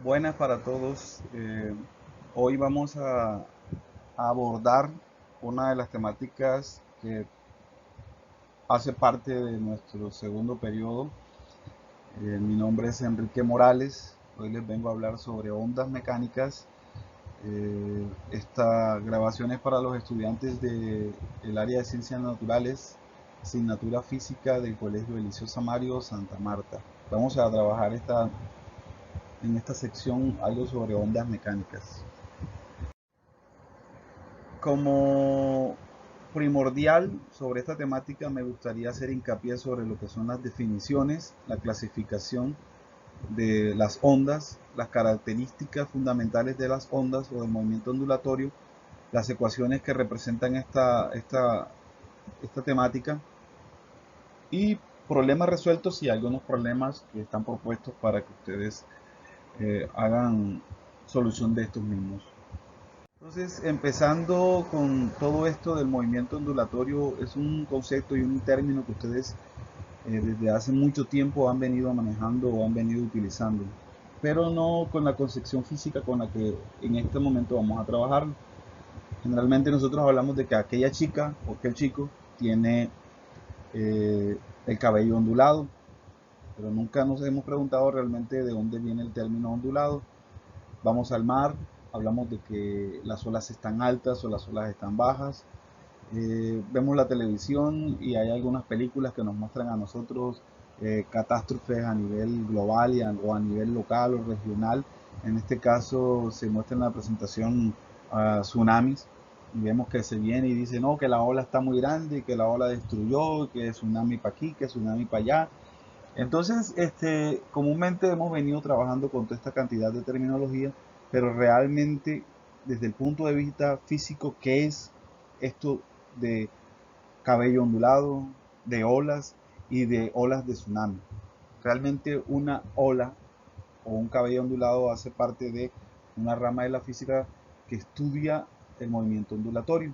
Buenas para todos. Hoy vamos a abordar una de las temáticas que hace parte de nuestro segundo periodo. Mi nombre es Enrique Morales. Hoy les vengo a hablar sobre ondas mecánicas. Esta grabación es para los estudiantes del área de ciencias naturales, asignatura física del Colegio Eliseo Samario Santa Marta. Vamos a trabajar en esta sección algo sobre ondas mecánicas. Como primordial sobre esta temática me gustaría hacer hincapié sobre lo que son las definiciones, la clasificación de las ondas, las características fundamentales de las ondas o del movimiento ondulatorio, las ecuaciones que representan esta temática y problemas resueltos y algunos problemas que están propuestos para que ustedes hagan solución de estos mismos. Entonces, empezando con todo esto del movimiento ondulatorio, es un concepto y un término que ustedes desde hace mucho tiempo han venido manejando o han venido utilizando, pero no con la concepción física con la que en este momento vamos a trabajar. Generalmente nosotros hablamos de que aquella chica o aquel chico tiene el cabello ondulado, pero nunca nos hemos preguntado realmente de dónde viene el término ondulado. Vamos al mar, hablamos de que las olas están altas o las olas están bajas. Vemos la televisión y hay algunas películas que nos muestran a nosotros catástrofes a nivel global o a nivel local o regional. En este caso se muestra en la presentación tsunamis y vemos que se viene y dice no, que la ola está muy grande, que la ola destruyó, que tsunami para aquí, que tsunami para allá. Entonces, comúnmente hemos venido trabajando con toda esta cantidad de terminología, pero realmente desde el punto de vista físico, ¿qué es esto de cabello ondulado, de olas y de olas de tsunami? Realmente una ola o un cabello ondulado hace parte de una rama de la física que estudia el movimiento ondulatorio.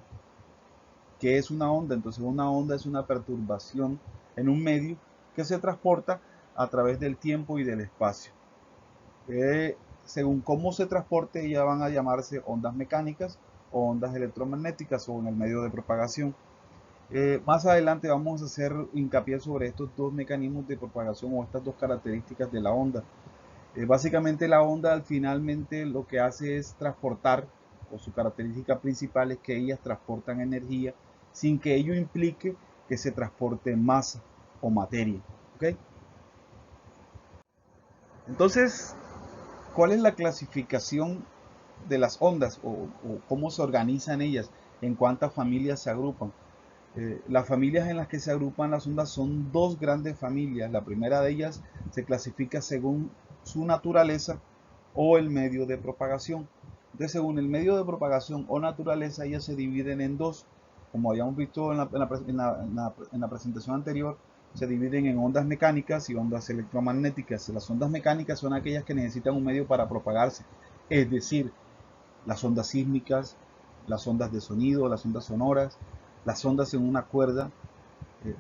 ¿Qué es una onda? Entonces una onda es una perturbación en un medio que se transporta a través del tiempo y del espacio. Según cómo se transporte, ya van a llamarse ondas mecánicas o ondas electromagnéticas o en el medio de propagación. Más adelante vamos a hacer hincapié sobre estos dos mecanismos de propagación o estas dos características de la onda. Básicamente la onda finalmente lo que hace es transportar, o su característica principal es que ellas transportan energía sin que ello implique que se transporte masa o materia. ¿Okay? Entonces, ¿cuál es la clasificación de las ondas o cómo se organizan ellas? ¿En cuántas familias se agrupan? Las familias en las que se agrupan las ondas son dos grandes familias. La primera de ellas se clasifica según su naturaleza o el medio de propagación. Entonces, según el medio de propagación o naturaleza, ellas se dividen en dos. Como habíamos visto en la presentación anterior, se dividen en ondas mecánicas y ondas electromagnéticas. Las ondas mecánicas son aquellas que necesitan un medio para propagarse, es decir, las ondas sísmicas, las ondas de sonido, las ondas sonoras, las ondas en una cuerda,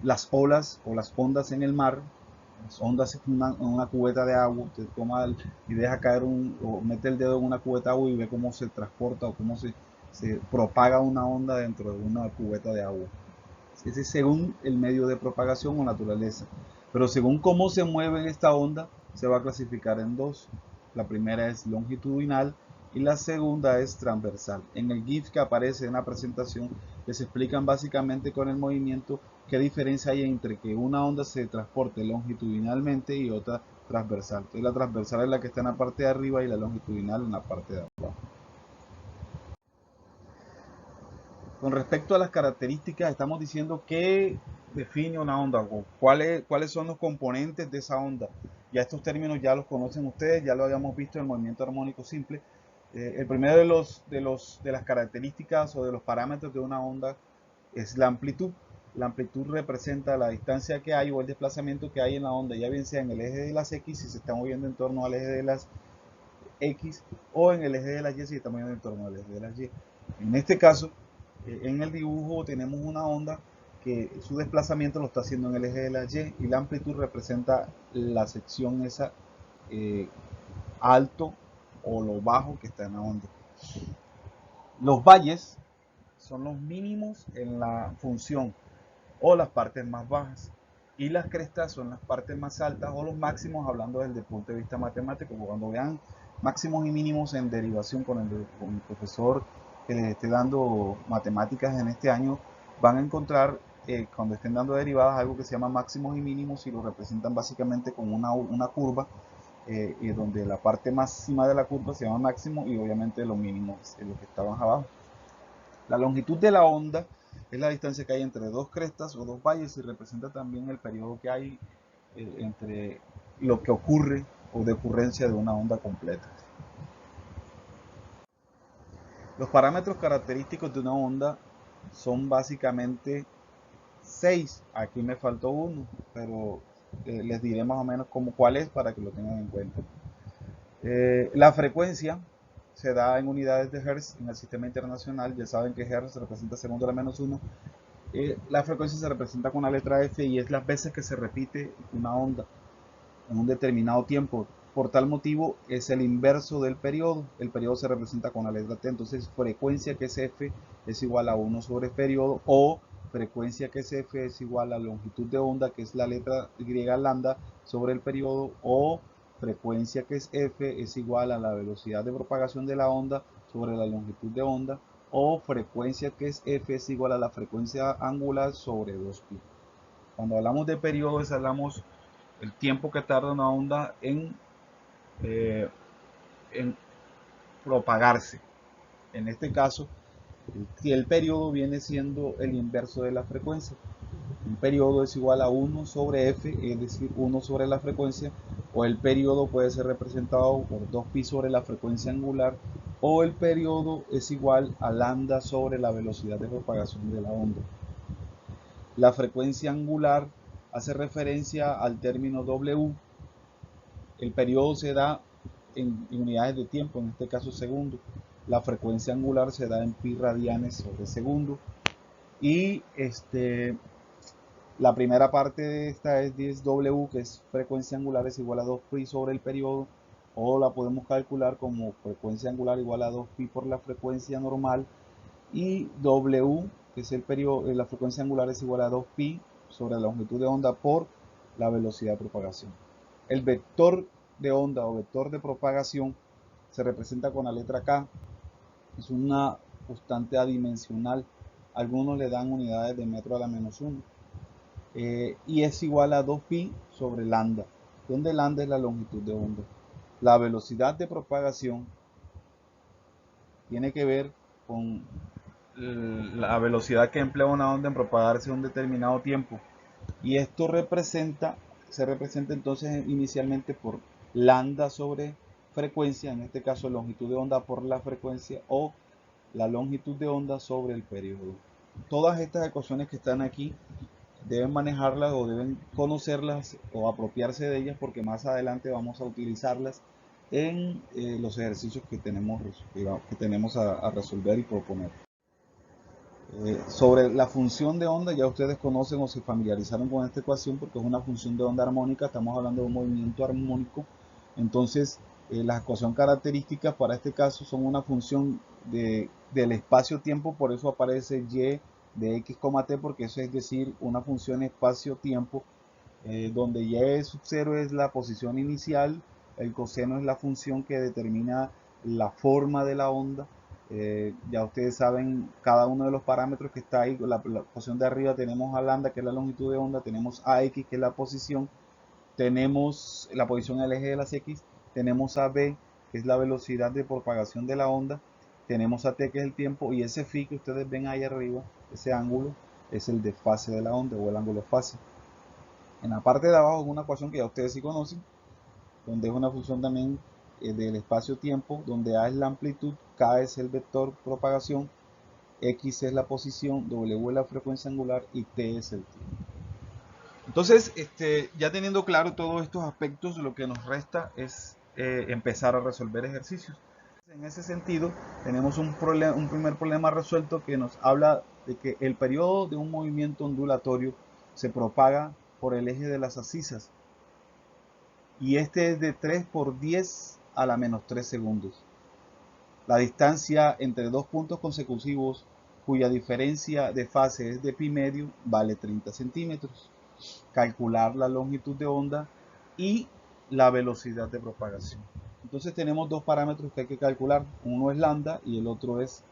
las olas o las ondas en el mar, las ondas en una cubeta de agua. Usted toma y deja caer o mete el dedo en una cubeta de agua y ve cómo se transporta o cómo se propaga una onda dentro de una cubeta de agua. Ese es según el medio de propagación o naturaleza. Pero según cómo se mueve esta onda, se va a clasificar en dos. La primera es longitudinal y la segunda es transversal. En el GIF que aparece en la presentación les explican básicamente con el movimiento qué diferencia hay entre que una onda se transporte longitudinalmente y otra transversal. Entonces la transversal es la que está en la parte de arriba y la longitudinal en la parte de abajo. Con respecto a las características, estamos diciendo qué define una onda o cuáles son los componentes de esa onda. Ya estos términos ya los conocen ustedes, ya lo habíamos visto en el movimiento armónico simple. El primero de las características o de los parámetros de una onda es la amplitud. La amplitud representa la distancia que hay o el desplazamiento que hay en la onda, ya bien sea en el eje de las X si se está moviendo en torno al eje de las X o en el eje de las Y si se está moviendo en torno al eje de las Y. En este caso, en el dibujo tenemos una onda que su desplazamiento lo está haciendo en el eje de la Y la amplitud representa la sección esa alto o lo bajo que está en la onda. Los valles son los mínimos en la función o las partes más bajas, y las crestas son las partes más altas o los máximos, hablando desde el punto de vista matemático. Cuando vean máximos y mínimos en derivación con el profesor que les esté dando matemáticas en este año, van a encontrar cuando estén dando derivadas algo que se llama máximos y mínimos, y lo representan básicamente con una curva, donde la parte máxima de la curva se llama máximo y obviamente los mínimos los que estaban abajo. La longitud de la onda es la distancia que hay entre dos crestas o dos valles, y representa también el periodo que hay entre lo que ocurre o de ocurrencia de una onda completa. Los parámetros característicos de una onda son básicamente 6. Aquí me faltó uno, pero les diré más o menos cuál es para que lo tengan en cuenta. La frecuencia se da en unidades de Hertz en el sistema internacional. Ya saben que Hertz representa segundo a la menos 1. La frecuencia se representa con la letra F y es las veces que se repite una onda en un determinado tiempo. Por tal motivo es el inverso del periodo. El periodo se representa con la letra T. Entonces frecuencia, que es F, es igual a 1 sobre periodo, o frecuencia, que es F, es igual a longitud de onda, que es la letra Y lambda, sobre el periodo, o frecuencia, que es F, es igual a la velocidad de propagación de la onda sobre la longitud de onda, o frecuencia, que es F, es igual a la frecuencia angular sobre 2pi. Cuando hablamos de periodos, hablamos el tiempo que tarda una onda en propagarse. En este caso, el periodo viene siendo el inverso de la frecuencia. Un periodo es igual a 1 sobre f, es decir, 1 sobre la frecuencia, o el periodo puede ser representado por 2pi sobre la frecuencia angular, o el periodo es igual a lambda sobre la velocidad de propagación de la onda. La frecuencia angular hace referencia al término W. El periodo se da en unidades de tiempo, en este caso segundo. La frecuencia angular se da en pi radianes sobre segundo. Y la primera parte de esta es 10W, que es frecuencia angular es igual a 2pi sobre el periodo, o la podemos calcular como frecuencia angular igual a 2pi por la frecuencia normal, y W, que es el periodo, la frecuencia angular es igual a 2pi sobre la longitud de onda por la velocidad de propagación. El vector de onda o vector de propagación se representa con la letra K. Es una constante adimensional. Algunos le dan unidades de metro a la menos 1. Y es igual a 2pi sobre lambda, donde lambda es la longitud de onda. La velocidad de propagación tiene que ver con la velocidad que emplea una onda en propagarse un determinado tiempo. Y esto se representa entonces inicialmente por lambda sobre frecuencia, en este caso longitud de onda por la frecuencia, o la longitud de onda sobre el periodo. Todas estas ecuaciones que están aquí deben manejarlas o deben conocerlas o apropiarse de ellas, porque más adelante vamos a utilizarlas en los ejercicios que tenemos a resolver y proponer. Sobre la función de onda, ya ustedes conocen o se familiarizaron con esta ecuación porque es una función de onda armónica. Estamos hablando de un movimiento armónico. Entonces las ecuaciones características para este caso son una función del espacio-tiempo, por eso aparece y de x, t, porque eso es decir, una función espacio-tiempo, donde y sub 0 es la posición inicial, el coseno es la función que determina la forma de la onda. Ya ustedes saben cada uno de los parámetros que está ahí. La posición de arriba tenemos a lambda, que es la longitud de onda, tenemos a x, que es la posición, tenemos la posición en el eje de las x, tenemos a b, que es la velocidad de propagación de la onda, tenemos a t, que es el tiempo, y ese phi que ustedes ven ahí arriba, ese ángulo, es el desfase de la onda o el ángulo fase. En la parte de abajo es una ecuación que ya ustedes sí conocen, donde es una función también del espacio-tiempo, donde A es la amplitud, K es el vector propagación, X es la posición, W es la frecuencia angular y T es el tiempo. Entonces, ya teniendo claro todos estos aspectos, lo que nos resta es empezar a resolver ejercicios. En ese sentido, tenemos un primer problema resuelto que nos habla de que el periodo de un movimiento ondulatorio se propaga por el eje de las abscisas. Y este es de 3 por 10 a la menos 3 segundos. La distancia entre dos puntos consecutivos cuya diferencia de fase es de pi medio vale 30 centímetros. Calcular la longitud de onda y la velocidad de propagación. Entonces tenemos dos parámetros que hay que calcular. Uno es lambda y el otro es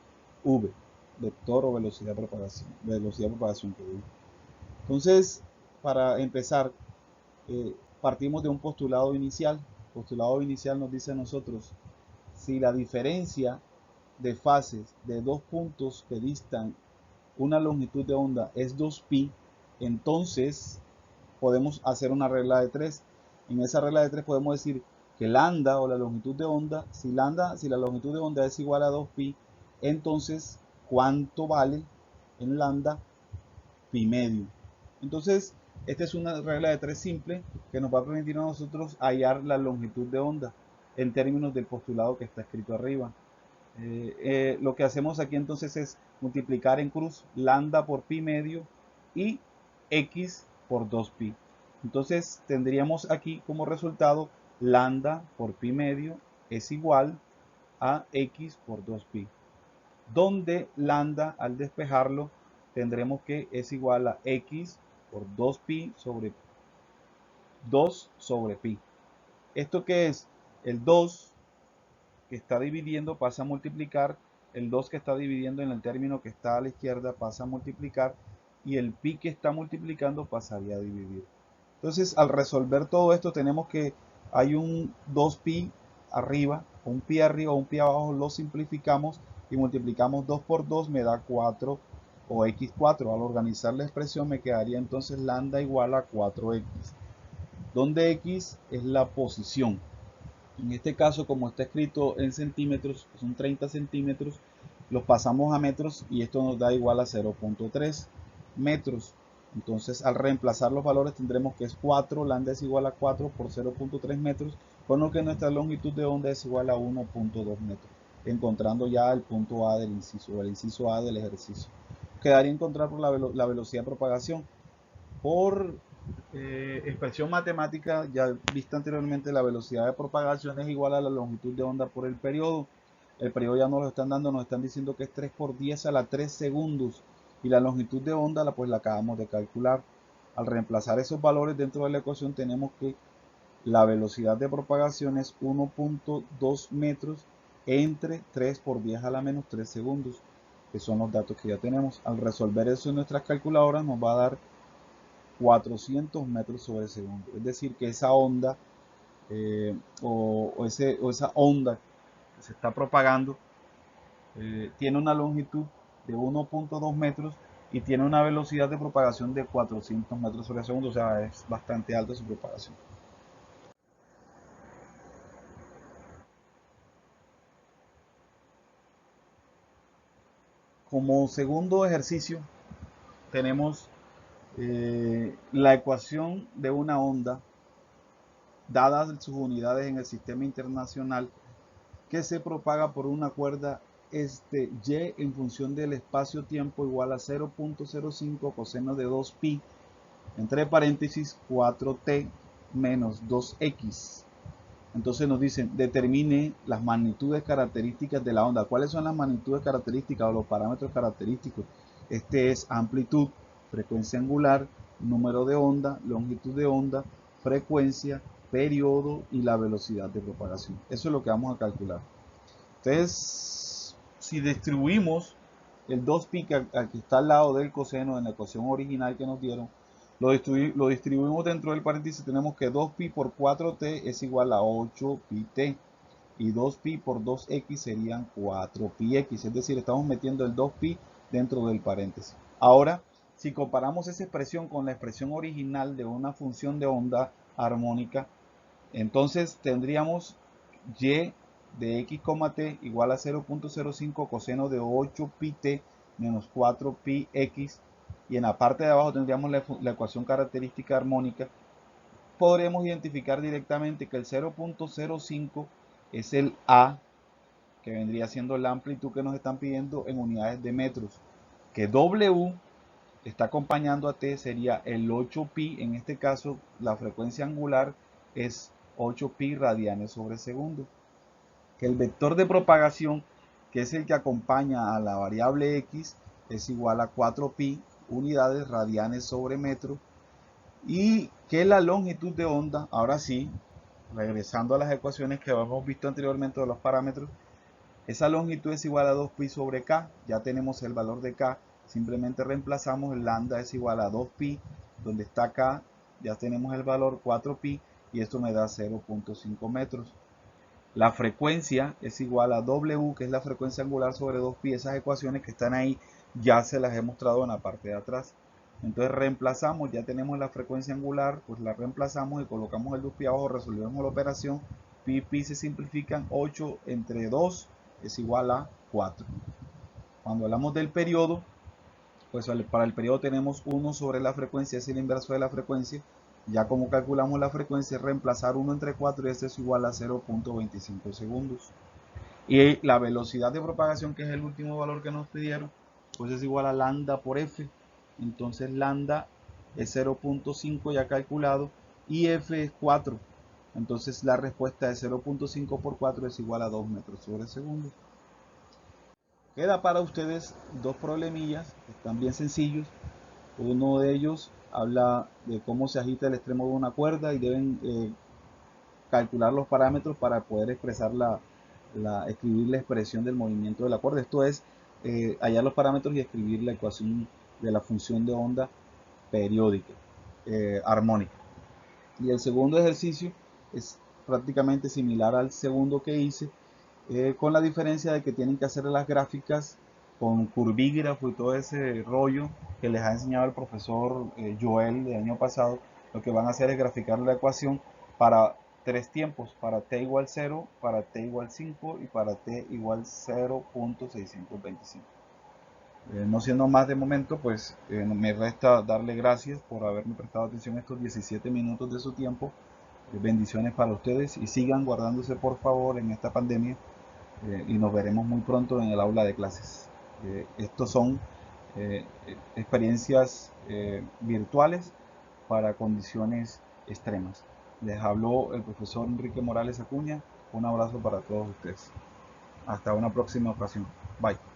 v, vector o velocidad de propagación. Entonces, para empezar, partimos de un postulado inicial. El postulado inicial nos dice a nosotros, si la diferencia de fases de dos puntos que distan una longitud de onda es 2pi, entonces podemos hacer una regla de 3. En esa regla de 3 podemos decir que lambda o la longitud de onda, si la longitud de onda es igual a 2pi, entonces ¿cuánto vale en lambda? Pi medio. Entonces, esta es una regla de 3 simple que nos va a permitir a nosotros hallar la longitud de onda en términos del postulado que está escrito arriba. Lo que hacemos aquí entonces es multiplicar en cruz lambda por pi medio y x por 2pi. Entonces tendríamos aquí como resultado lambda por pi medio es igual a x por 2pi, donde lambda al despejarlo tendremos que es igual a x por 2pi sobre 2 sobre pi. ¿Esto qué es? El 2 que está dividiendo pasa a multiplicar, el 2 que está dividiendo en el término que está a la izquierda pasa a multiplicar y el pi que está multiplicando pasaría a dividir. Entonces, al resolver todo esto tenemos que hay un 2pi arriba, un pi arriba o un pi abajo, lo simplificamos y multiplicamos 2 por 2 me da 4 o x4. Al organizar la expresión me quedaría entonces lambda igual a 4x, donde x es la posición. En este caso, como está escrito en centímetros, son 30 centímetros, los pasamos a metros y esto nos da igual a 0.3 metros. Entonces, al reemplazar los valores tendremos que es 4, lambda es igual a 4 por 0.3 metros, con lo que nuestra longitud de onda es igual a 1.2 metros, encontrando ya el punto A del inciso, el inciso A del ejercicio. Quedaría encontrar por la velocidad de propagación. Por expresión matemática, ya vista anteriormente, la velocidad de propagación es igual a la longitud de onda por el periodo. El periodo ya nos lo están dando, nos están diciendo que es 3 por 10 a la 3 segundos. Y la longitud de onda pues la acabamos de calcular. Al reemplazar esos valores dentro de la ecuación tenemos que la velocidad de propagación es 1.2 metros entre 3 por 10 a la menos 3 segundos, que son los datos que ya tenemos. Al resolver eso en nuestras calculadoras nos va a dar 400 metros sobre segundo. Es decir, que esa onda o esa onda que se está propagando tiene una longitud de 1.2 metros y tiene una velocidad de propagación de 400 metros sobre segundo. O sea, es bastante alta su propagación. Como segundo ejercicio tenemos la ecuación de una onda dadas sus unidades en el sistema internacional que se propaga por una cuerda y en función del espacio-tiempo igual a 0.05 coseno de 2pi entre paréntesis 4t menos 2x. Entonces nos dicen, determine las magnitudes características de la onda. ¿Cuáles son las magnitudes características o los parámetros característicos? Este es amplitud, frecuencia angular, número de onda, longitud de onda, frecuencia, periodo y la velocidad de propagación. Eso es lo que vamos a calcular. Entonces, si distribuimos el 2pi que está al lado del coseno en la ecuación original que nos dieron, lo distribuimos dentro del paréntesis, tenemos que 2pi por 4t es igual a 8pi-t y 2pi por 2x serían 4pi-x, es decir, estamos metiendo el 2pi dentro del paréntesis. Ahora, si comparamos esa expresión con la expresión original de una función de onda armónica, entonces tendríamos y de x, t igual a 0.05 coseno de 8pi-t menos 4pi-x, y en la parte de abajo tendríamos la ecuación característica armónica. Podremos identificar directamente que el 0.05 es el A, que vendría siendo la amplitud que nos están pidiendo en unidades de metros, que W está acompañando a T sería el 8pi, en este caso la frecuencia angular es 8pi radianes sobre segundo. que el vector de propagación, que es el que acompaña a la variable x, es igual a 4pi unidades radianes sobre metro, y que la longitud de onda, ahora sí, regresando a las ecuaciones que habíamos visto anteriormente de los parámetros, esa longitud es igual a 2pi sobre k. Ya tenemos el valor de k, simplemente reemplazamos el lambda es igual a 2pi, donde está k, ya tenemos el valor 4pi, y esto me da 0.5 metros. La frecuencia es igual a W, que es la frecuencia angular sobre 2pi. Esas ecuaciones que están ahí ya se las he mostrado en la parte de atrás. Entonces reemplazamos, ya tenemos la frecuencia angular, pues la reemplazamos y colocamos el 2pi abajo, resolvemos la operación. Pi se simplifican, 8 entre 2 es igual a 4. Cuando hablamos del periodo, pues para el periodo tenemos 1 sobre la frecuencia, es el inverso de la frecuencia. Ya como calculamos la frecuencia, reemplazar 1 entre 4 y esto es igual a 0.25 segundos. Y la velocidad de propagación, que es el último valor que nos pidieron, pues es igual a lambda por f. Entonces lambda es 0.5 ya calculado y f es 4. Entonces la respuesta de 0.5 por 4 es igual a 2 metros sobre segundo. Queda para ustedes dos problemillas que están bien sencillos. Uno de ellos habla de cómo se agita el extremo de una cuerda y deben calcular los parámetros para poder expresar escribir la expresión del movimiento de la cuerda. Esto es hallar los parámetros y escribir la ecuación de la función de onda periódica, armónica. Y el segundo ejercicio es prácticamente similar al segundo que hice, con la diferencia de que tienen que hacer las gráficas con curvígrafo y todo ese rollo que les ha enseñado el profesor Joel del año pasado. Lo que van a hacer es graficar la ecuación para tres tiempos, para t igual 0, para t igual 5 y para t igual 0.625. No siendo más de momento, pues me resta darle gracias por haberme prestado atención estos 17 minutos de su tiempo. Bendiciones para ustedes y sigan guardándose por favor en esta pandemia, y nos veremos muy pronto en el aula de clases. Estos son experiencias virtuales para condiciones extremas. Les habló el profesor Enrique Morales Acuña. Un abrazo para todos ustedes. Hasta una próxima ocasión. Bye.